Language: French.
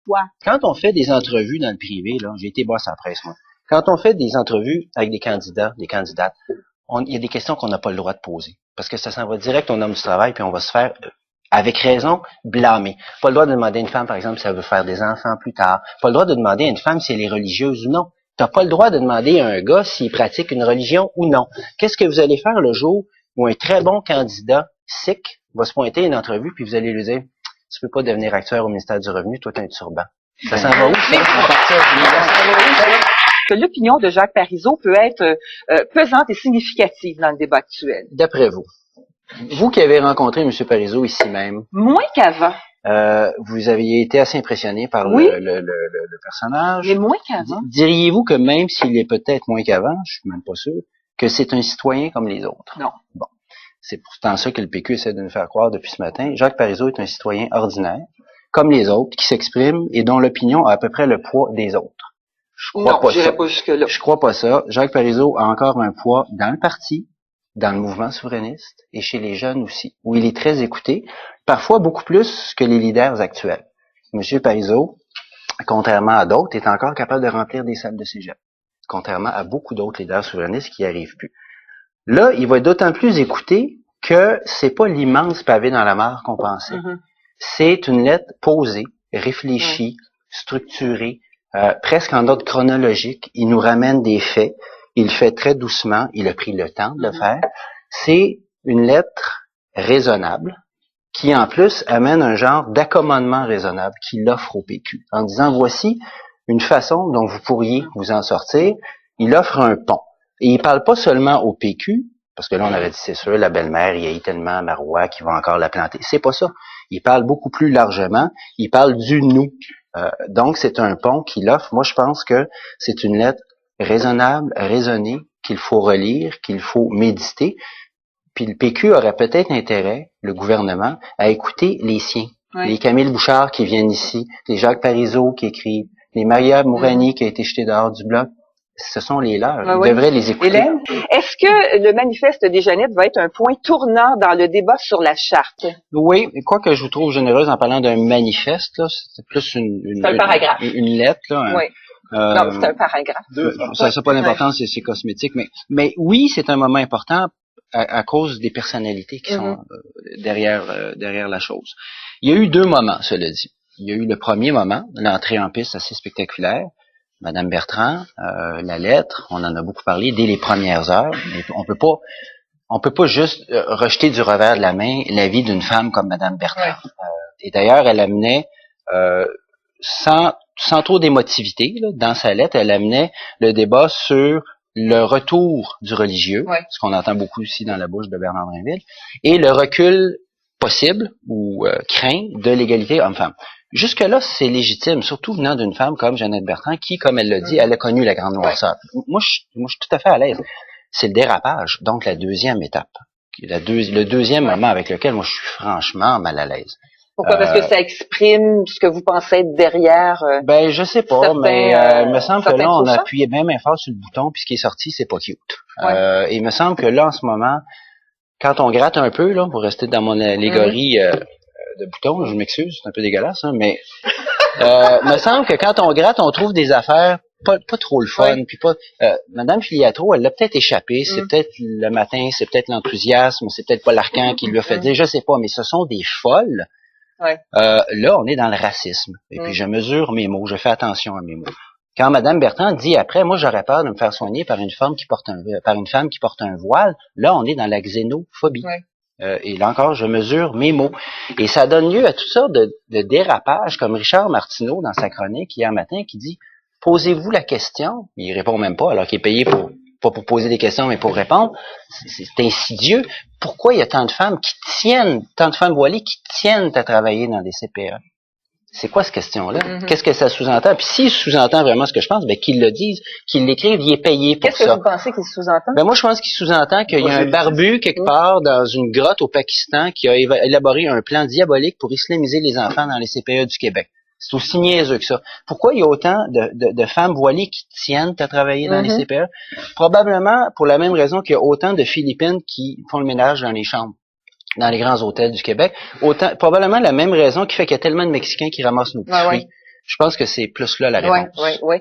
toi. Quand on fait des entrevues dans le privé, là, j'ai été boss à la presse, moi. Quand on fait des entrevues avec des candidats, des candidates, il y a des questions qu'on n'a pas le droit de poser. Parce que ça s'en va direct au homme du travail, puis on va se faire, avec raison, blâmer. Pas le droit de demander à une femme, par exemple, si elle veut faire des enfants plus tard. Pas le droit de demander à une femme si elle est religieuse ou non. T'as pas le droit de demander à un gars s'il pratique une religion ou non. Qu'est-ce que vous allez faire le jour où un très bon candidat sikh va se pointer à une entrevue, puis vous allez lui dire, tu peux pas devenir acteur au ministère du Revenu, toi t'as un turban. Ça s'en va où, ça? Que l'opinion de Jacques Parizeau peut être pesante et significative dans le débat actuel. D'après vous, vous qui avez rencontré M. Parizeau ici même, moins qu'avant. Vous aviez été assez impressionné par le personnage. Mais moins qu'avant. Diriez-vous que même s'il est peut-être moins qu'avant, je suis même pas sûr, que c'est un citoyen comme les autres? Non. Bon. C'est pourtant ça que le PQ essaie de nous faire croire depuis ce matin. Jacques Parizeau est un citoyen ordinaire, comme les autres, qui s'exprime et dont l'opinion a à peu près le poids des autres. Je crois pas ça. Jacques Parizeau a encore un poids dans le parti, dans le mouvement souverainiste et chez les jeunes aussi, où il est très écouté, parfois beaucoup plus que les leaders actuels. Monsieur Parizeau, contrairement à d'autres, est encore capable de remplir des salles de cégep, contrairement à beaucoup d'autres leaders souverainistes qui n'y arrivent plus. Là, il va être d'autant plus écouté que c'est pas l'immense pavé dans la mare qu'on pensait. Mm-hmm. C'est une lettre posée, réfléchie, structurée, presque en ordre chronologique. Il nous ramène des faits. Il le fait très doucement. Il a pris le temps de le faire. C'est une lettre raisonnable qui, en plus, amène un genre d'accommodement raisonnable qu'il offre au PQ. En disant, voici une façon dont vous pourriez vous en sortir. Il offre un pont. Et il parle pas seulement au PQ, parce que là, on avait dit, c'est sûr, la belle-mère, il y a tellement Marois qui va encore la planter. C'est pas ça. Il parle beaucoup plus largement. Il parle du nous. Donc, c'est un pont qu'il offre. Moi, je pense que c'est une lettre raisonnable, raisonnée, qu'il faut relire, qu'il faut méditer. Puis le PQ aurait peut-être intérêt, le gouvernement, à écouter les siens. Oui. Les Camille Bouchard qui viennent ici, les Jacques Parizeau qui écrivent, les Maria Mourani qui a été jetée dehors du bloc. Ce sont les leurs. Ils devraient les écouter. Hélène, est-ce que le manifeste des Jeannettes va être un point tournant dans le débat sur la charte? Oui, quoi que je vous trouve généreuse en parlant d'un manifeste, là, c'est plus une un paragraphe. Une lettre, là. Oui. Non, c'est un paragraphe. Ça n'a pas d'importance, c'est cosmétique, mais oui, c'est un moment important à cause des personnalités qui sont derrière la chose. Il y a eu deux moments, cela dit. Il y a eu le premier moment, l'entrée en piste assez spectaculaire. Madame Bertrand, la lettre, on en a beaucoup parlé dès les premières heures. Mais on peut pas juste rejeter du revers de la main l'avis d'une femme comme Madame Bertrand. Ouais. Et d'ailleurs, elle amenait, sans trop d'émotivité, là, dans sa lettre, elle amenait le débat sur le retour du religieux, ce qu'on entend beaucoup aussi dans la bouche de Bernard Drinville, et le recul possible ou craint de l'égalité homme-femme. Jusque-là, c'est légitime, surtout venant d'une femme comme Jeannette Bertrand, qui, comme elle l'a dit, elle a connu la grande noirceur. Moi, je suis tout à fait à l'aise. C'est le dérapage, donc la deuxième étape. Le deuxième moment avec lequel moi, je suis franchement mal à l'aise. Pourquoi? Parce que ça exprime ce que vous pensez être derrière Ben, je sais pas, mais il me semble que là, on a appuyé bien fort sur le bouton, puis ce qui est sorti, c'est pas cute. Et il me semble que là, en ce moment, quand on gratte un peu, là, pour rester dans mon allégorie de boutons, je m'excuse, c'est un peu dégueulasse, hein, mais me semble que quand on gratte, on trouve des affaires pas trop le fun, puis pas Madame Filiatro, elle l'a peut-être échappé, c'est peut-être le matin, c'est peut-être l'enthousiasme, c'est peut-être pas l'arcan qui lui a fait dire, je sais pas, mais ce sont des folles. Là, on est dans le racisme. Et puis je mesure mes mots, je fais attention à mes mots. Quand Madame Bertrand dit après, moi j'aurais peur de me faire soigner par une femme qui porte un voile, là on est dans la xénophobie. Et là encore, je mesure mes mots. Et ça donne lieu à toutes sortes de dérapages, comme Richard Martineau dans sa chronique hier matin qui dit « Posez-vous la question », il répond même pas alors qu'il est payé pas pour poser des questions, mais pour répondre. C'est insidieux. Pourquoi il y a tant de femmes tant de femmes voilées qui tiennent à travailler dans des CPE? C'est quoi cette question-là? Qu'est-ce que ça sous-entend? Puis s'il sous-entend vraiment ce que je pense, ben qu'ils le disent, qu'ils l'écrivent, il est payé pour ça. Qu'est-ce que vous pensez qu'il sous-entend? Ben moi, je pense qu'il sous-entend qu'il y a un barbu quelque part dans une grotte au Pakistan qui a élaboré un plan diabolique pour islamiser les enfants dans les CPE du Québec. C'est aussi niaiseux que ça. Pourquoi il y a autant de femmes voilées qui tiennent à travailler dans les CPE? Probablement pour la même raison qu'il y a autant de Philippines qui font le ménage dans les chambres, dans les grands hôtels du Québec. Probablement la même raison qui fait qu'il y a tellement de Mexicains qui ramassent nos petits fruits. Je pense que c'est plus là la Oui, réponse. oui, oui.